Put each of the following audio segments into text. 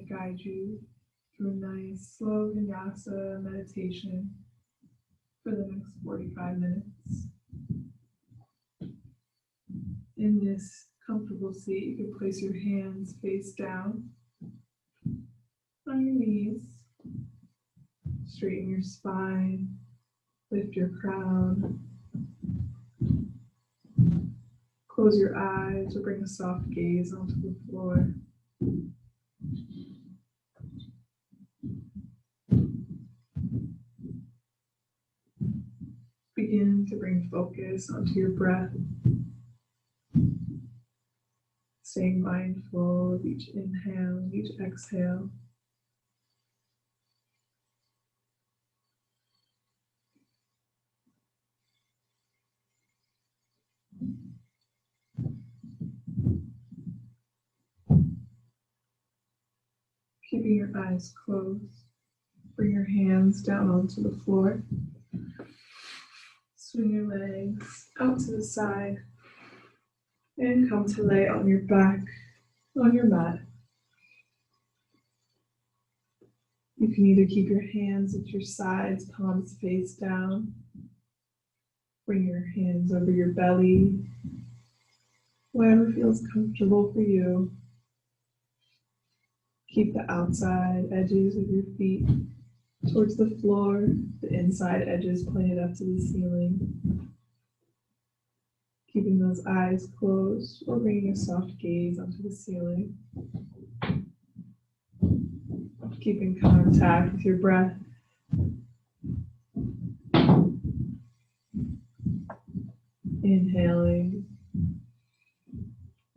guide you through a nice slow Vinyasa meditation for the next 45 minutes. In this comfortable seat, you can place your hands face down on your knees, straighten your spine, lift your crown, close your eyes or bring a soft gaze onto the floor. Begin to bring focus onto your breath, staying mindful of each inhale and each exhale. Keeping your eyes closed, bring your hands down onto the floor. Swing your legs out to the side and come to lay on your back on your mat. You can either keep your hands at your sides, palms face down. Bring your hands over your belly, wherever feels comfortable for you. Keep the outside edges of your feet towards the floor, the inside edges pointed up to the ceiling. Keeping those eyes closed or bringing a soft gaze onto the ceiling. Keeping contact with your breath. Inhaling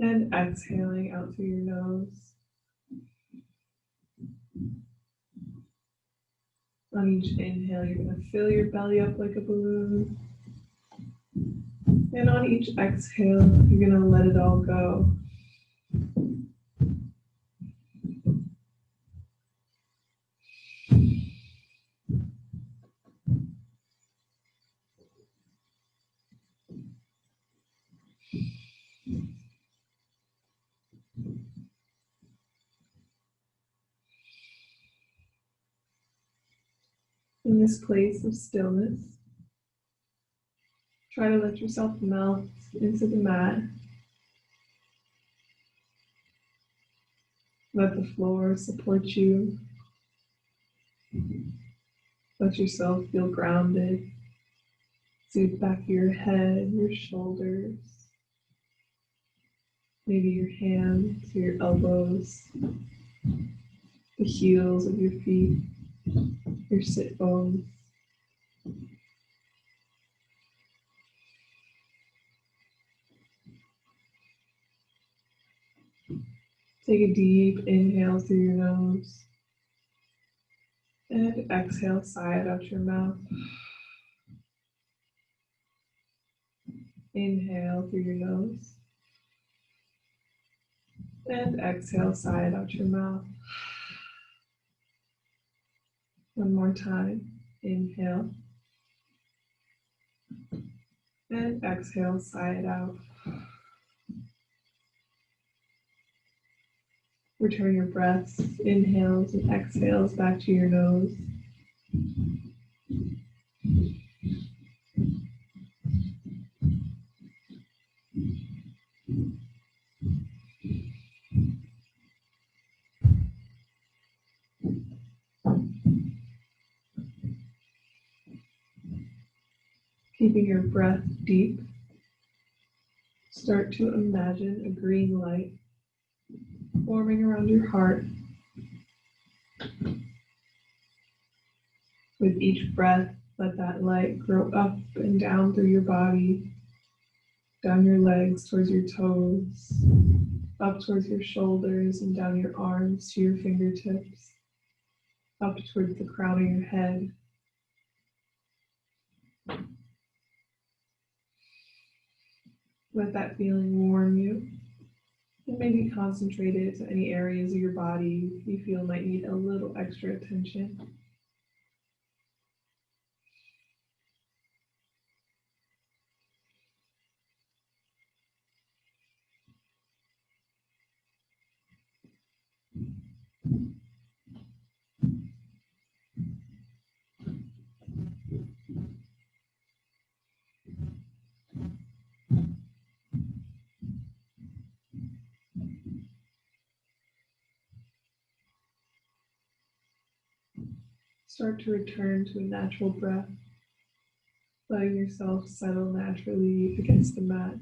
and exhaling out through your nose. On each inhale, you're going to fill your belly up like a balloon. And on each exhale, you're going to let it all go. In this place of stillness, try to let yourself melt into the mat. Let the floor support you. Let yourself feel grounded. Soothe back your head, your shoulders, maybe your hands, your elbows, the heels of your feet, your sit bones. Take a deep inhale through your nose and exhale, sigh it out your mouth. Inhale through your nose and exhale, sigh it out your mouth. One more time. Inhale and exhale, sigh it out. Return your breaths, inhales and exhales back to your nose. Keeping your breath deep, start to imagine a green light forming around your heart. With each breath, let that light grow up and down through your body, down your legs towards your toes, up towards your shoulders and down your arms to your fingertips, up towards the crown of your head. Let that feeling warm you and maybe concentrate it to any areas of your body you feel might need a little extra attention. Start to return to a natural breath, letting yourself settle naturally against the mat.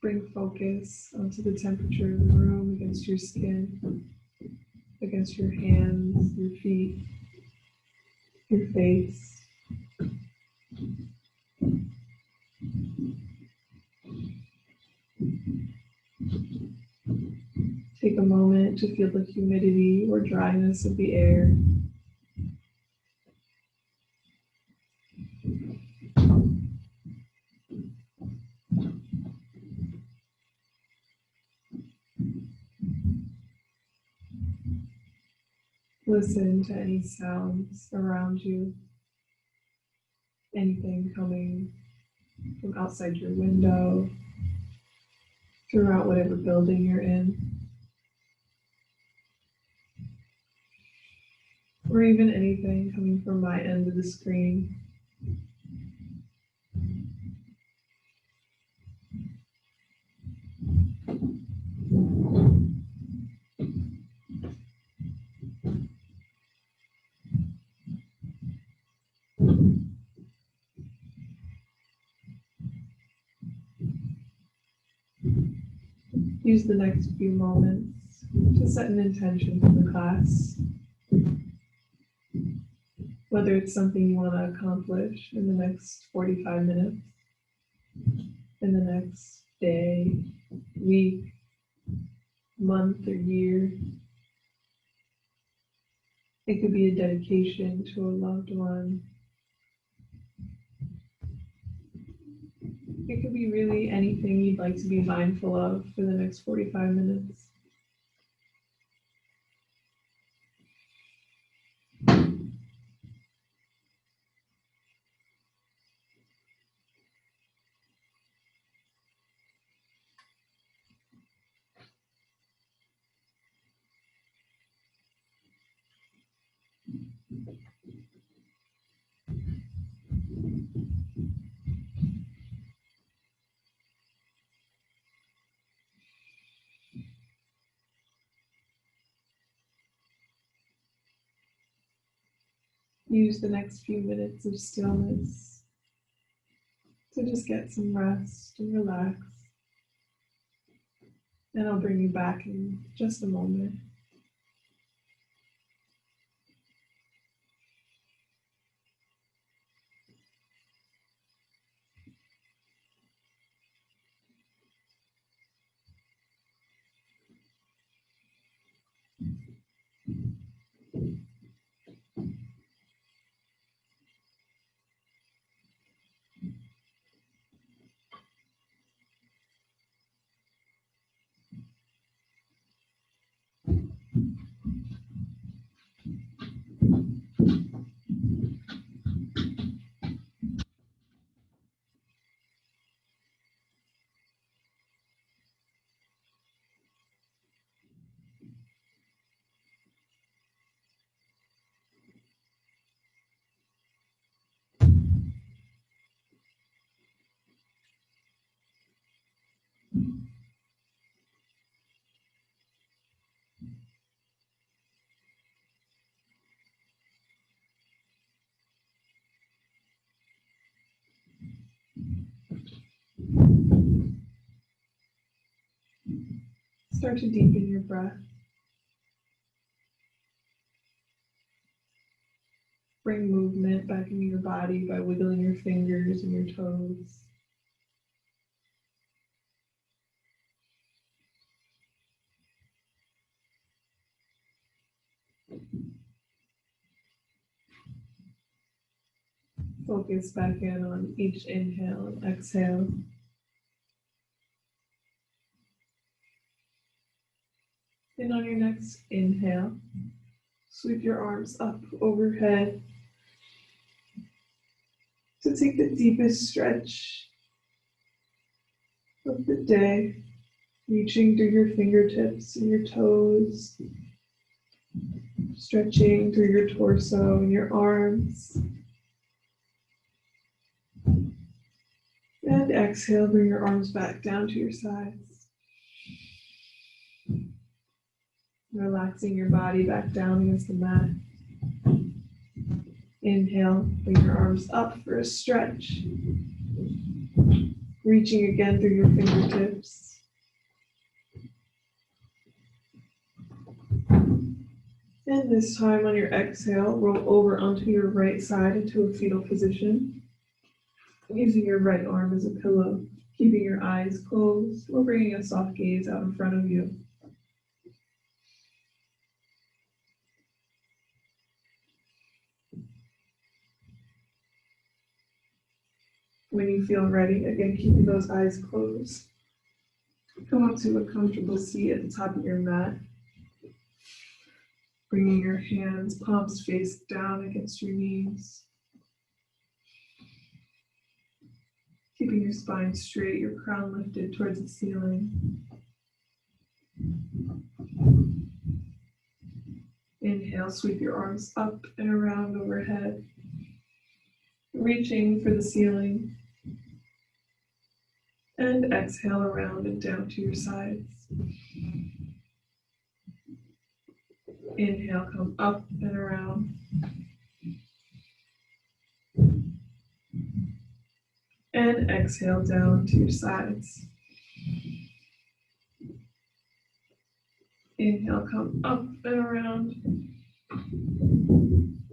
Bring focus onto the temperature of the room, against your skin, against your hands, your feet, your face. Take a moment to feel the humidity or dryness of the air. Listen to any sounds around you, anything coming from outside your window, throughout whatever building you're in, or even anything coming from my end of the screen. Use the next few moments to set an intention for the class, whether it's something you want to accomplish in the next 45 minutes, in the next day, week, month, or year. It could be a dedication to a loved one. It could be really anything you'd like to be mindful of for the next 45 minutes. Use the next few minutes of stillness to just get some rest and relax. And I'll bring you back in just a moment. Start to deepen your breath. Bring movement back into your body by wiggling your fingers and your toes. Focus back in on each inhale and exhale. And on your next inhale, sweep your arms up overhead to take the deepest stretch of the day, reaching through your fingertips and your toes, stretching through your torso and your arms. And exhale, bring your arms back down to your sides. Relaxing your body back down against the mat. Inhale, bring your arms up for a stretch. Reaching again through your fingertips. And this time on your exhale, roll over onto your right side into a fetal position, using your right arm as a pillow, keeping your eyes closed or bringing a soft gaze out in front of you. When you feel ready, again, keeping those eyes closed, come up to a comfortable seat at the top of your mat, bringing your hands, palms face down against your knees, keeping your spine straight, your crown lifted towards the ceiling. Inhale, sweep your arms up and around overhead, reaching for the ceiling. And exhale around and down to your sides. Inhale, come up and around. And exhale down to your sides. Inhale, come up and around.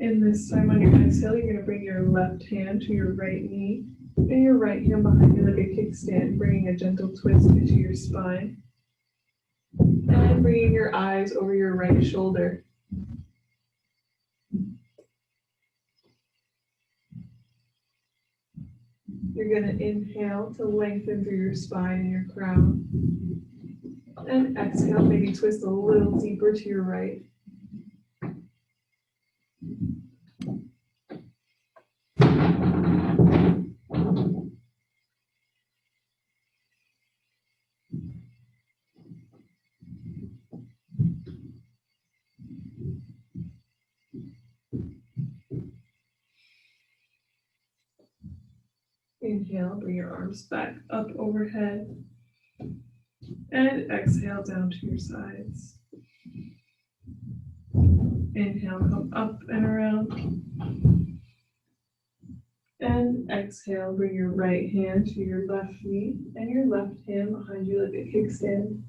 And this time on your exhale, you're going to bring your left hand to your right knee and your right hand behind you like a kickstand, bringing a gentle twist into your spine. And bringing your eyes over your right shoulder. You're going to inhale to lengthen through your spine and your crown. And exhale, maybe twist a little deeper to your right. Inhale, bring your arms back up overhead. And exhale down to your sides. Inhale, come up and around. And exhale, bring your right hand to your left knee and your left hand behind you like a kickstand.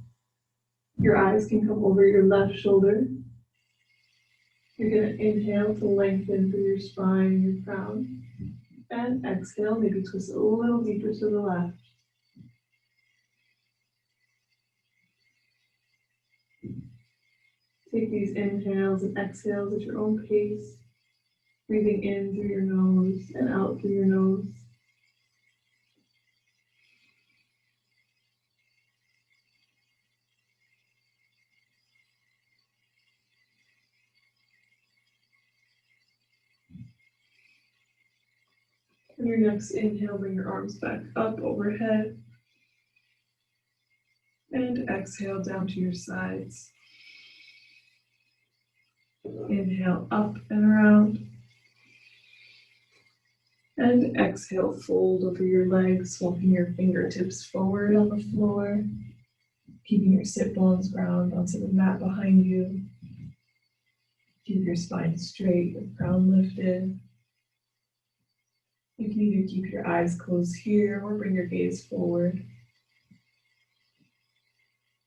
Your eyes can come over your left shoulder. You're going to inhale to lengthen through your spine and your crown. And exhale, maybe twist a little deeper to the left. Take these inhales and exhales at your own pace, breathing in through your nose and out through your nose. On your next inhale, bring your arms back up overhead. And exhale down to your sides. Inhale up and around. And exhale, fold over your legs, walking your fingertips forward on the floor, keeping your sit bones ground onto the mat behind you. Keep your spine straight, your crown lifted. You can either keep your eyes closed here or bring your gaze forward.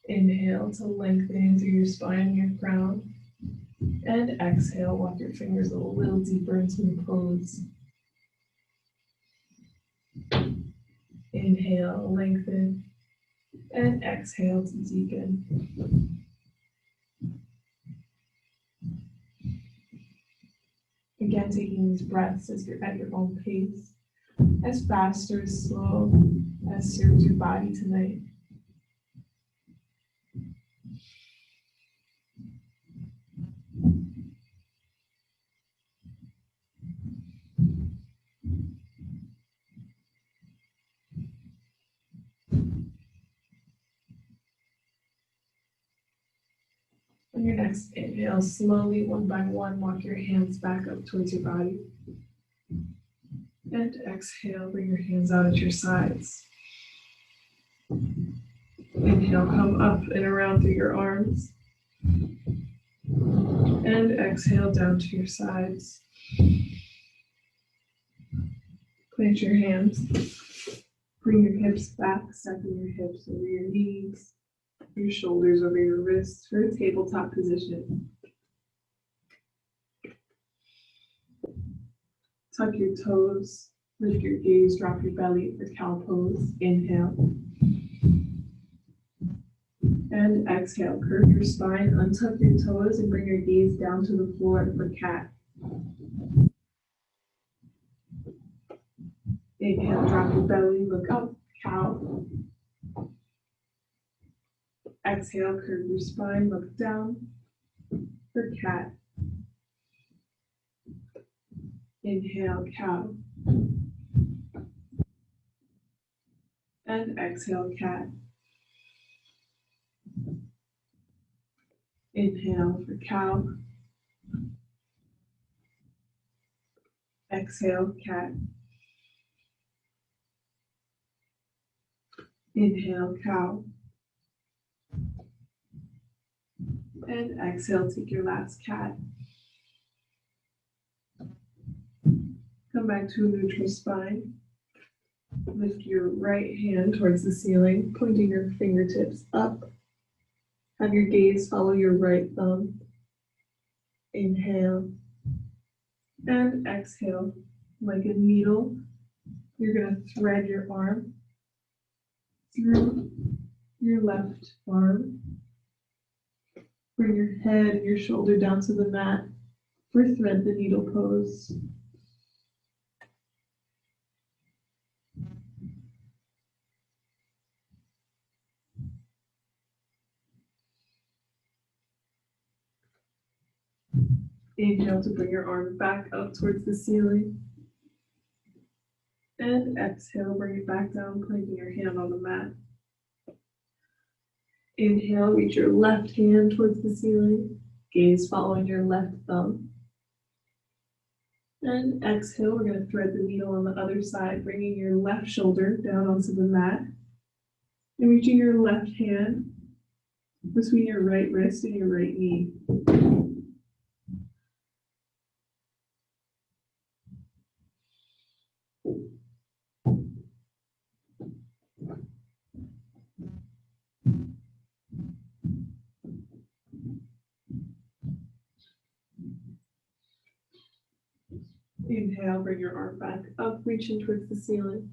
Inhale to lengthen through your spine and your crown. And exhale, walk your fingers a little deeper into the pose. Inhale, lengthen. And exhale to deepen. Again, taking these breaths as you're at your own pace, as fast or as slow as serves your body tonight. On your next inhale, slowly, one by one, walk your hands back up towards your body. And exhale, bring your hands out at your sides. Inhale, come up and around through your arms. And exhale down to your sides. Plant your hands. Bring your hips back, stepping your hips over your knees, your shoulders over your wrists for a tabletop position. Tuck your toes, lift your gaze, drop your belly for cow pose. Inhale. And exhale, curve your spine, untuck your toes, and bring your gaze down to the floor for cat. Inhale, drop your belly, look up, cow. Exhale, curve your spine, look down for cat. Inhale, cow. And exhale, cat. Inhale for cow. Exhale, cat. Inhale, cow. And exhale, take your last cat. Come back to a neutral spine. Lift your right hand towards the ceiling, pointing your fingertips up. Have your gaze follow your right thumb. Inhale and exhale. Like a needle, you're going to thread your arm through your left arm. Bring your head and your shoulder down to the mat for thread the needle pose. Inhale to bring your arm back up towards the ceiling. And exhale, bring it back down, planting your hand on the mat. Inhale, reach your left hand towards the ceiling, gaze following your left thumb. And exhale, we're going to thread the needle on the other side, bringing your left shoulder down onto the mat. And reaching your left hand between your right wrist and your right knee. Inhale, bring your arm back up, reaching towards the ceiling.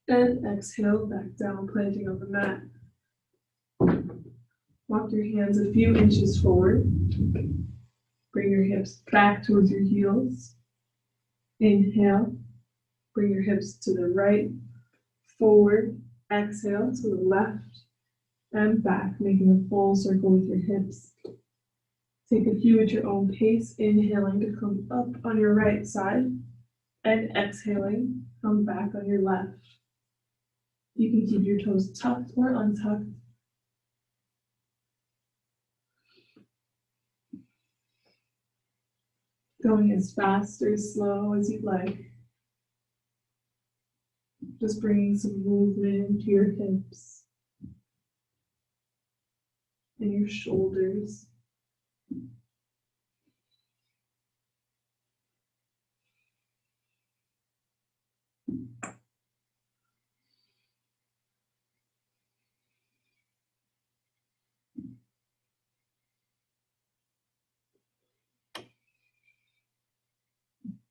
And exhale, back down, planting on the mat. Walk your hands a few inches forward. Bring your hips back towards your heels. Inhale, bring your hips to the right, forward. Exhale to the left and back, making a full circle with your hips. Take a few at your own pace, inhaling to come up on your right side, and exhaling, come back on your left. You can keep your toes tucked or untucked. Going as fast or as slow as you'd like. Just bringing some movement to your hips and your shoulders.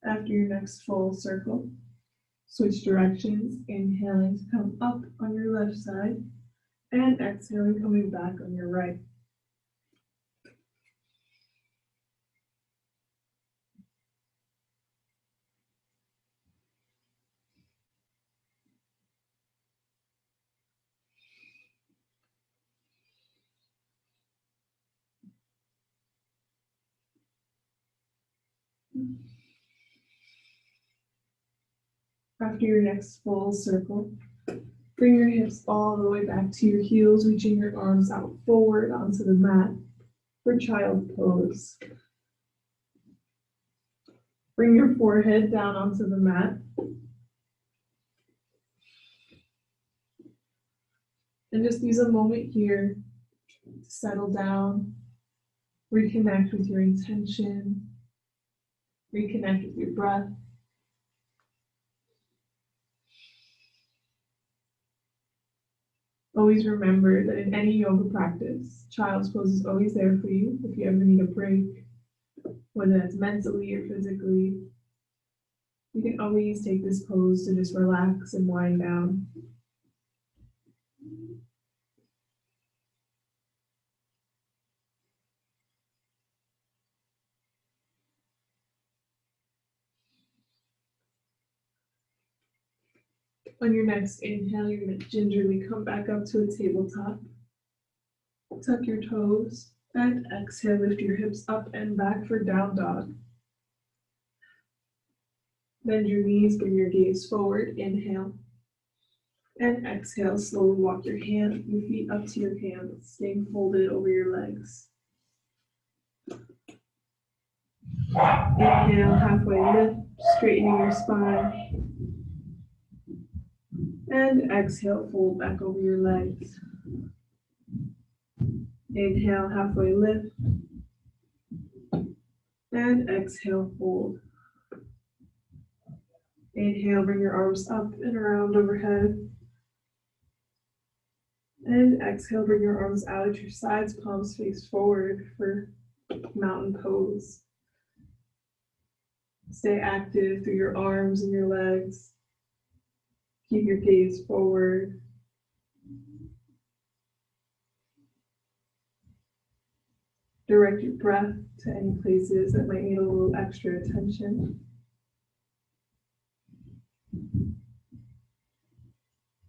After your next full circle, switch directions, inhaling to come up on your left side and exhaling, coming back on your right. After your next full circle, bring your hips all the way back to your heels, reaching your arms out forward onto the mat for child pose. Bring your forehead down onto the mat. And just use a moment here Settle down, reconnect with your intention, reconnect with your breath. Always remember that in any yoga practice, child's pose is always there for you if you ever need a break, whether that's mentally or physically. You can always take this pose to just relax and wind down. On your next inhale, you're going to gingerly come back up to a tabletop. Tuck your toes and exhale, lift your hips up and back for down dog. Bend your knees, bring your gaze forward, inhale. And exhale, slowly walk your feet up to your hands, staying folded over your legs. Inhale, halfway lift, straightening your spine. And exhale, fold back over your legs. Inhale, halfway lift. And exhale, fold. Inhale, bring your arms up and around overhead. And exhale, bring your arms out at your sides, palms face forward for mountain pose. Stay active through your arms and your legs. Keep your gaze forward. Direct your breath to any places that might need a little extra attention.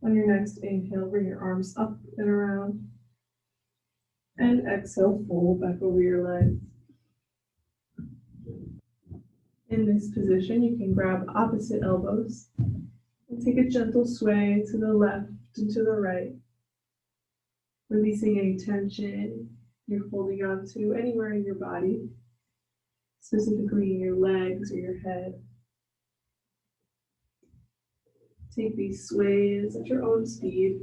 On your next inhale, bring your arms up and around. And exhale, fold back over your legs. In this position, you can grab opposite elbows and take a gentle sway to the left and to the right, releasing any tension you're holding on to anywhere in your body, specifically in your legs or your head. Take these sways at your own speed.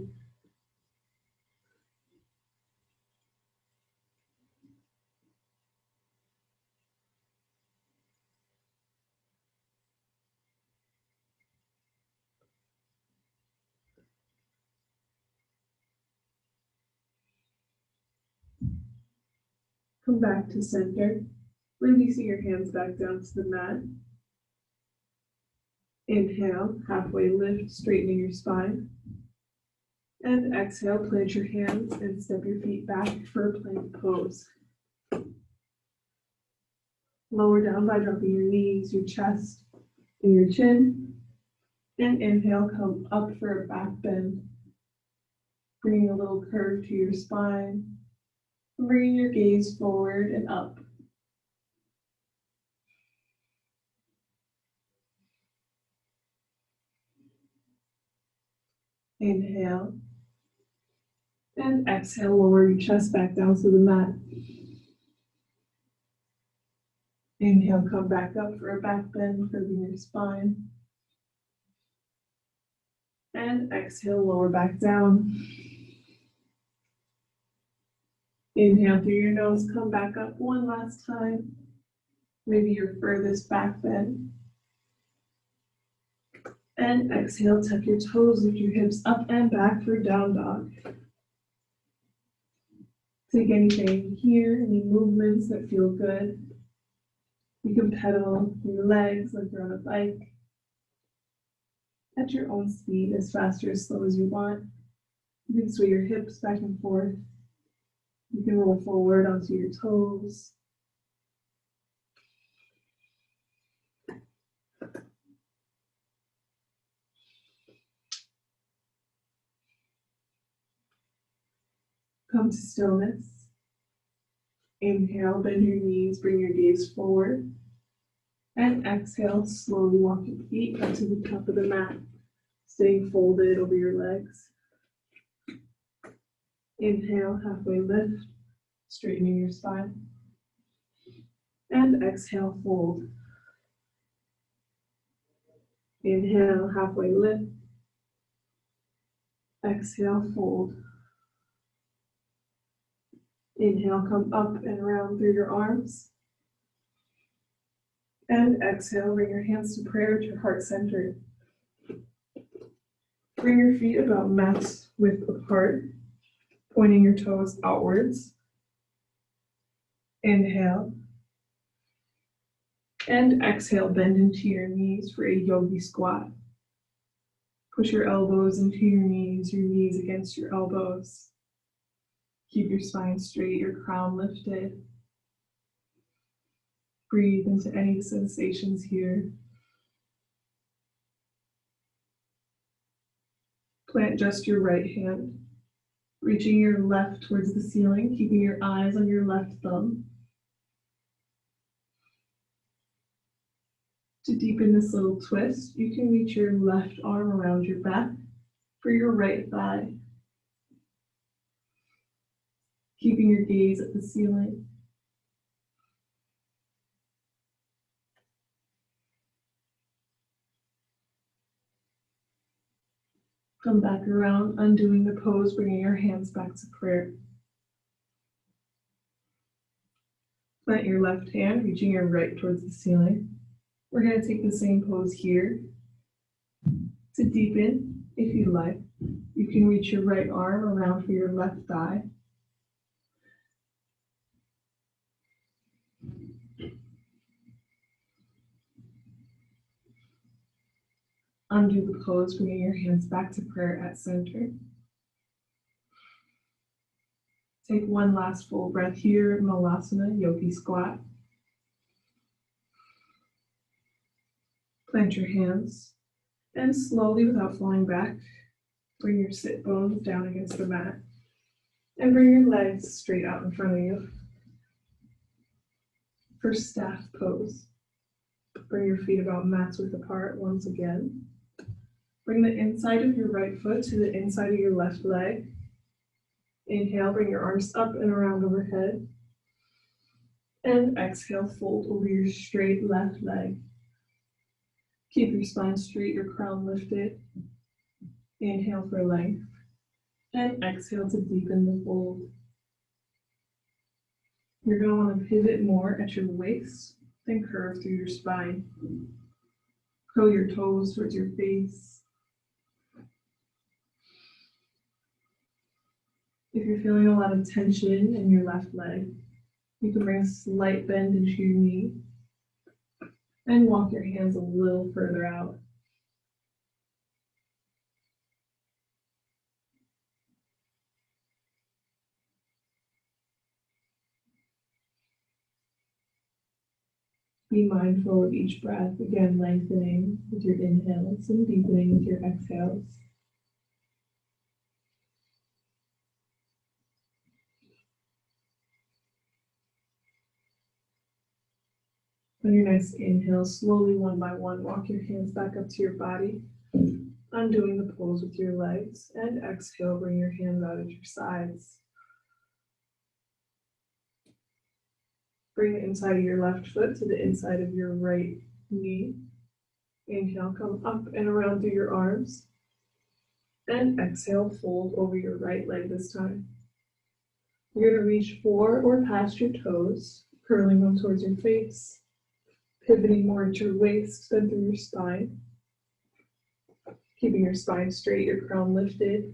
Come back to center, releasing your hands back down to the mat. Inhale, halfway lift, straightening your spine. And exhale, plant your hands and step your feet back for a plank pose. Lower down by dropping your knees, your chest, and your chin. And inhale, come up for a back bend. Bringing a little curve to your spine. Bringing your gaze forward and up. Inhale. And exhale, lower your chest back down to the mat. Inhale, come back up for a back bend, curving your spine. And exhale, lower back down. Inhale through your nose, come back up one last time. Maybe your furthest back bend. And exhale, tuck your toes, lift your hips up and back for down dog. Take anything here, any movements that feel good. You can pedal your legs like you're on a bike at your own speed, as fast or as slow as you want. You can sway your hips back and forth. You can roll forward onto your toes. Come to stillness. Inhale, bend your knees, bring your gaze forward. And exhale, slowly walk your feet up to the top of the mat, staying folded over your legs. Inhale, halfway lift, straightening your spine. And exhale, fold. Inhale, halfway lift. Exhale, fold. Inhale, come up and around through your arms. And exhale, bring your hands to prayer at your heart center. Bring your feet about mat width apart, pointing your toes outwards. Inhale. And exhale, bend into your knees for a yogi squat. Push your elbows into your knees against your elbows. Keep your spine straight, your crown lifted. Breathe into any sensations here. Plant just your right hand, reaching your left towards the ceiling, keeping your eyes on your left thumb. To deepen this little twist, you can reach your left arm around your back for your right thigh. Keeping your gaze at the ceiling. Come back around, undoing the pose, bringing your hands back to prayer. Plant your left hand, reaching your right towards the ceiling. We're going to take the same pose here. To deepen, if you like, you can reach your right arm around for your left thigh. Undo the pose, bringing your hands back to prayer at center. Take one last full breath here, Malasana, yogi squat. Plant your hands, and slowly, without falling back, bring your sit bones down against the mat, and bring your legs straight out in front of you. For staff pose, bring your feet about mat width apart once again. Bring the inside of your right foot to the inside of your left leg. Inhale, bring your arms up and around overhead. And exhale, fold over your straight left leg. Keep your spine straight, your crown lifted. Inhale for length. And exhale to deepen the fold. You're going to want to pivot more at your waist, then curve through your spine. Curl your toes towards your face. If you're feeling a lot of tension in your left leg, you can bring a slight bend into your knee and walk your hands a little further out. Be mindful of each breath, again lengthening with your inhales and deepening with your exhales. On your next inhale, slowly one by one, walk your hands back up to your body, undoing the pose with your legs, and exhale, bring your hands out at your sides. Bring the inside of your left foot to the inside of your right knee. Inhale, come up and around through your arms. And exhale, fold over your right leg this time. You're going to reach for or past your toes, curling them towards your face, pivoting more at your waist than through your spine. Keeping your spine straight, your crown lifted.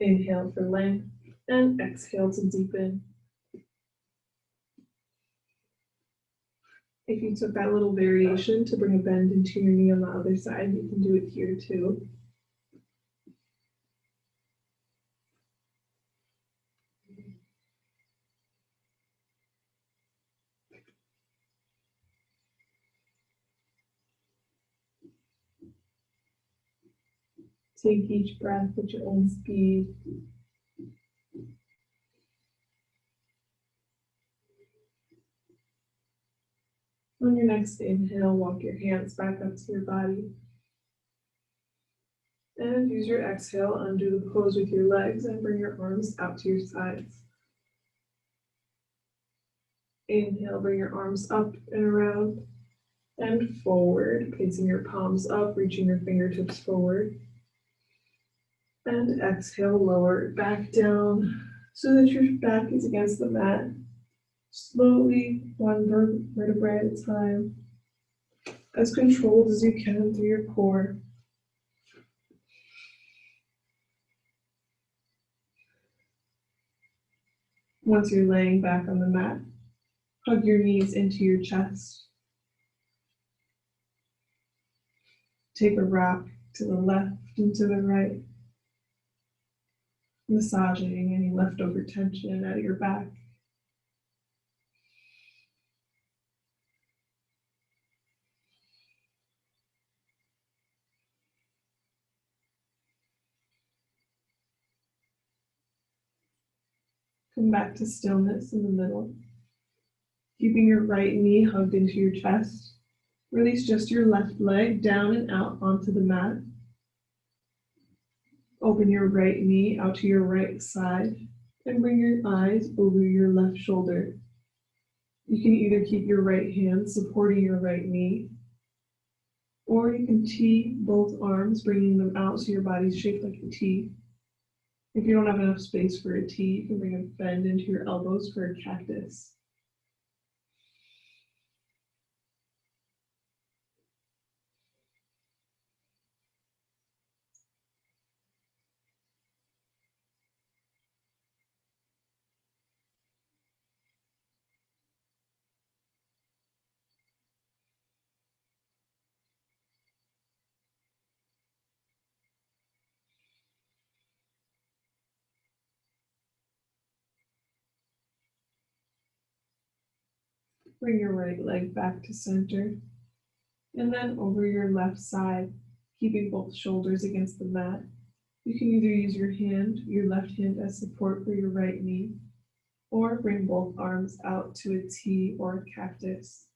Inhale for length, and exhale to deepen. If you took that little variation to bring a bend into your knee on the other side, you can do it here too. Take each breath at your own speed. On your next inhale, walk your hands back up to your body. And use your exhale, undo the pose with your legs and bring your arms out to your sides. Inhale, bring your arms up and around and forward, placing your palms up, reaching your fingertips forward. And exhale, lower it back down so that your back is against the mat. Slowly, one vertebrae at a time, as controlled as you can through your core. Once you're laying back on the mat, hug your knees into your chest. Take a rock to the left and to the right, massaging any leftover tension out of your back. Come back to stillness in the middle. Keeping your right knee hugged into your chest, release just your left leg down and out onto the mat. Open your right knee out to your right side and bring your eyes over your left shoulder. You can either keep your right hand supporting your right knee, or you can T both arms, bringing them out so your body's shaped like a T. If you don't have enough space for a T, you can bring a bend into your elbows for a cactus. Bring your right leg back to center, and then over your left side, keeping both shoulders against the mat. You can either use your left hand as support for your right knee, or bring both arms out to a T or a cactus.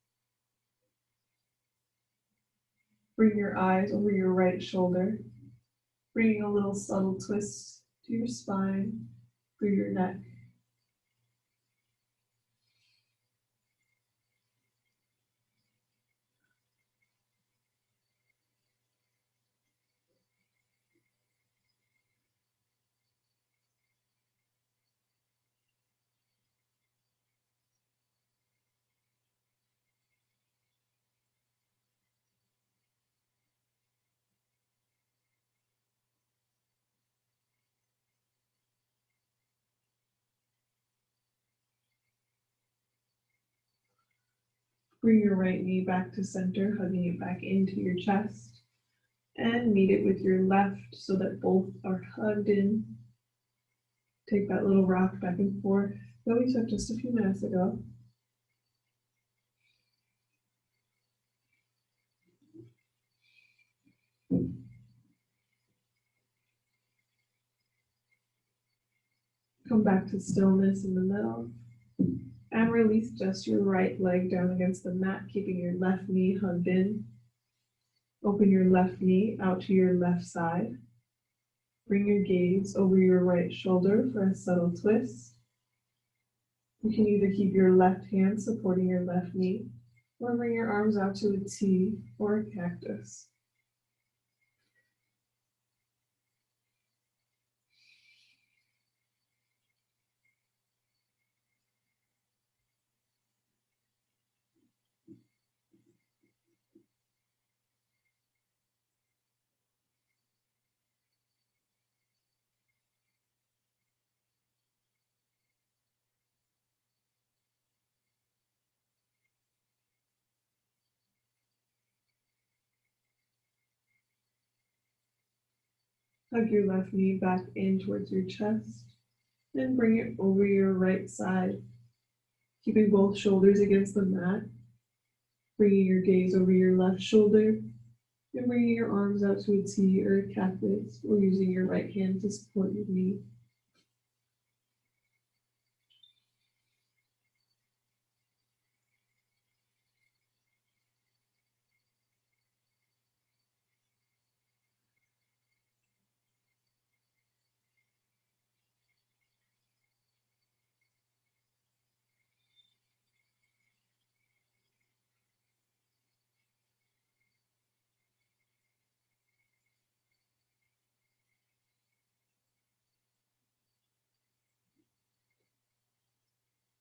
Bring your eyes over your right shoulder, bringing a little subtle twist to your spine, through your neck. Bring your right knee back to center, hugging it back into your chest, and meet it with your left so that both are hugged in. Take that little rock back and forth that we took just a few minutes ago. Come back to stillness in the middle, and release just your right leg down against the mat, keeping your left knee hugged in. Open your left knee out to your left side. Bring your gaze over your right shoulder for a subtle twist. You can either keep your left hand supporting your left knee, or bring your arms out to a T or a cactus. Hug your left knee back in towards your chest, and bring it over your right side, keeping both shoulders against the mat. Bringing your gaze over your left shoulder, and bringing your arms out to a T or a cactus, or using your right hand to support your knee.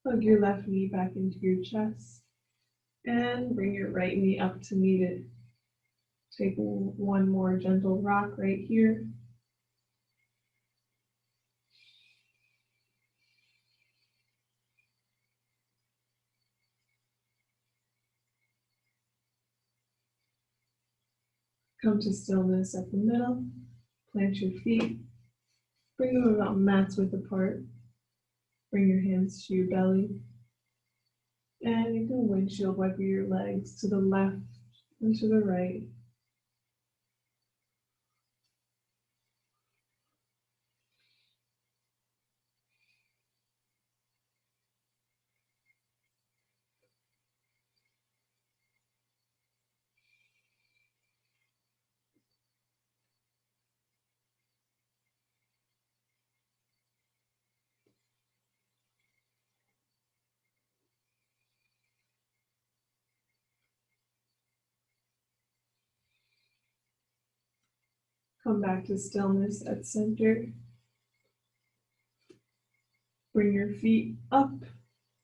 Hug your left knee back into your chest and bring your right knee up to meet it. Take one more gentle rock right here. Come to stillness at the middle. Plant your feet. Bring them about mat's width apart. Bring your hands to your belly. And you can windshield wiper your legs to the left and to the right. Come back to stillness at center. Bring your feet up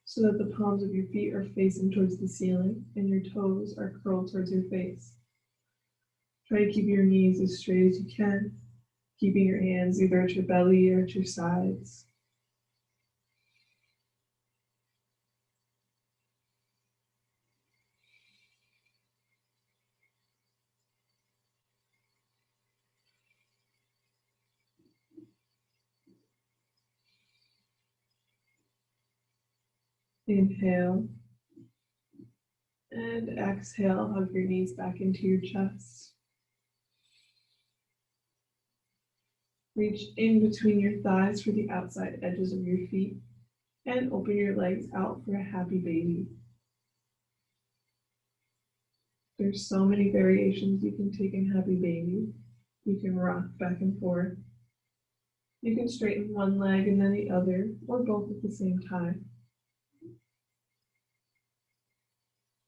so that the palms of your feet are facing towards the ceiling and your toes are curled towards your face. Try to keep your knees as straight as you can, keeping your hands either at your belly or at your sides. Inhale and exhale, hug your knees back into your chest. Reach in between your thighs for the outside edges of your feet and open your legs out for a happy baby. There's so many variations you can take in happy baby. You can rock back and forth. You can straighten one leg and then the other, or both at the same time.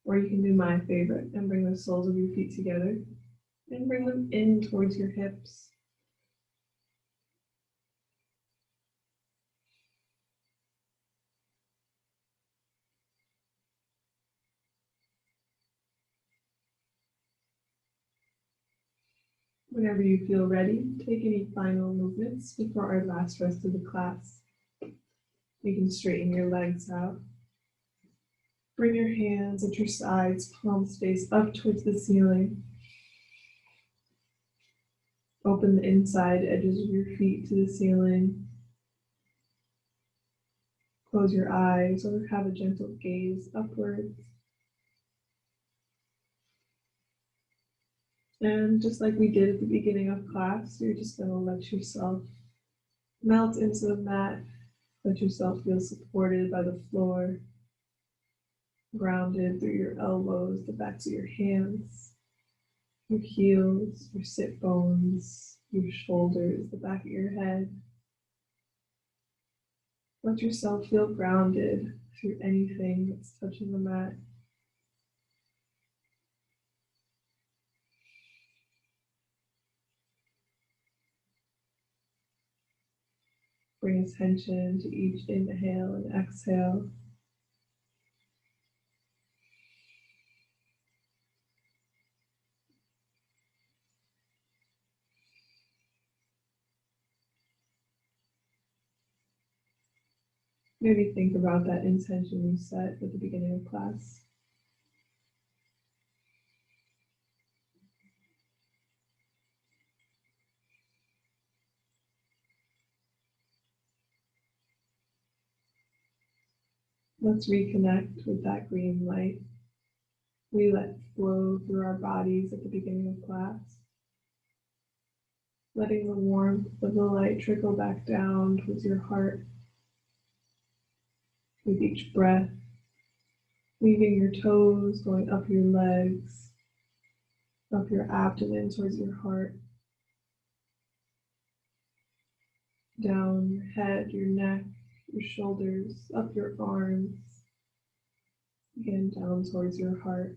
Or you can do my favorite and bring the soles of your feet together and bring them in towards your hips. Whenever you feel ready, take any final movements before our last rest of the class. You can straighten your legs out. Bring your hands at your sides, palms face up towards the ceiling. Open the inside edges of your feet to the ceiling. Close your eyes or have a gentle gaze upwards. And just like we did at the beginning of class, you're just going to let yourself melt into the mat. Let yourself feel supported by the floor, grounded through your elbows, the backs of your hands, your heels, your sit bones, your shoulders, the back of your head. Let yourself feel grounded through anything that's touching the mat. Bring attention to each inhale and exhale. Maybe think about that intention you set at the beginning of class. Let's reconnect with that green light we let flow through our bodies at the beginning of class. Letting the warmth of the light trickle back down towards your heart with each breath, leaving your toes going up your legs, up your abdomen towards your heart, down your head, your neck, your shoulders, up your arms, again down towards your heart.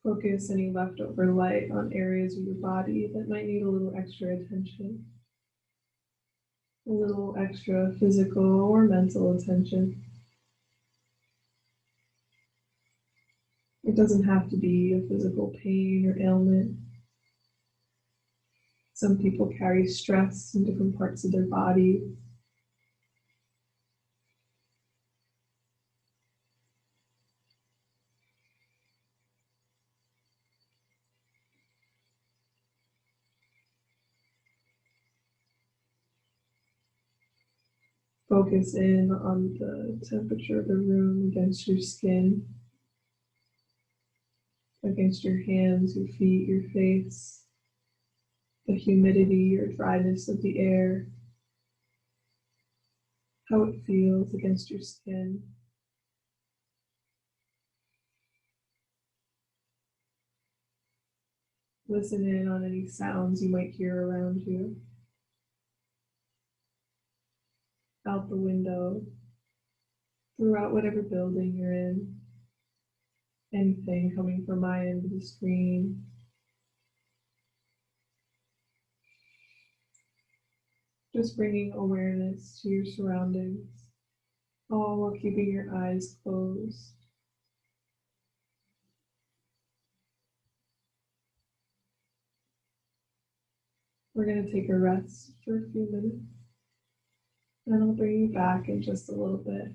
Focus any leftover light on areas of your body that might need a little extra attention. a little extra physical or mental attention. It doesn't have to be a physical pain or ailment. Some people carry stress in different parts of their body. Focus in on the temperature of the room against your skin, against your hands, your feet, your face, the humidity or dryness of the air, how it feels against your skin. Listen in on any sounds you might hear around you, out the window, throughout whatever building you're in, anything coming from my end of the screen. Just bringing awareness to your surroundings, all while keeping your eyes closed. We're going to take a rest for a few minutes, and I'll bring you back in just a little bit.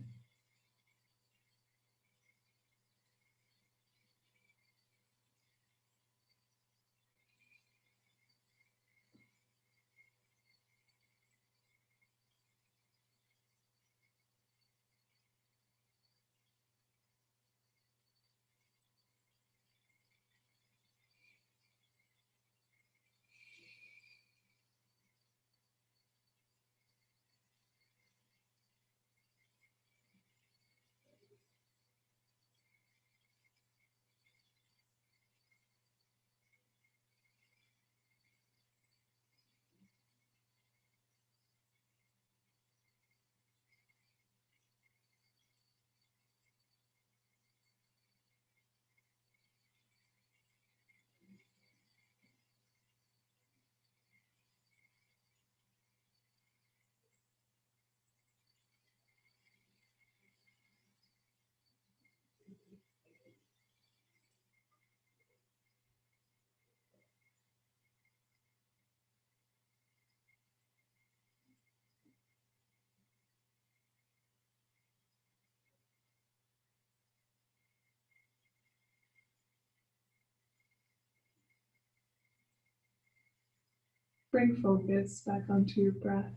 Bring focus back onto your breath,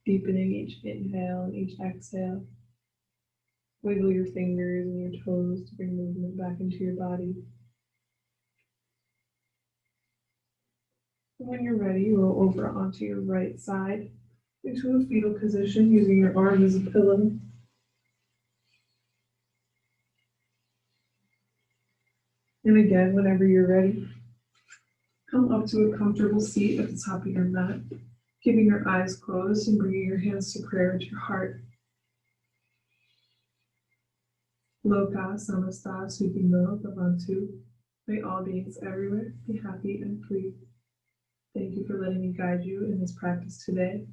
deepening each inhale and each exhale. Wiggle your fingers and your toes to bring movement back into your body. And when you're ready, roll over onto your right side into a fetal position using your arm as a pillow. And again, whenever you're ready, come up to a comfortable seat at the top of your mat, keeping your eyes closed and bringing your hands to prayer at your heart. Loka samasta sukhino bhavantu. May all beings everywhere be happy and free. Thank you for letting me guide you in this practice today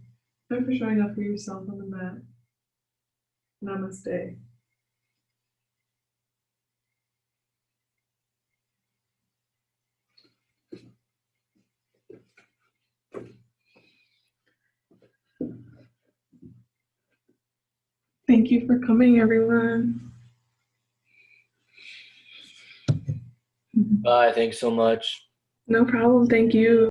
and for showing up for yourself on the mat. Namaste. Thank you for coming, everyone. Bye. Thanks so much. No problem. Thank you.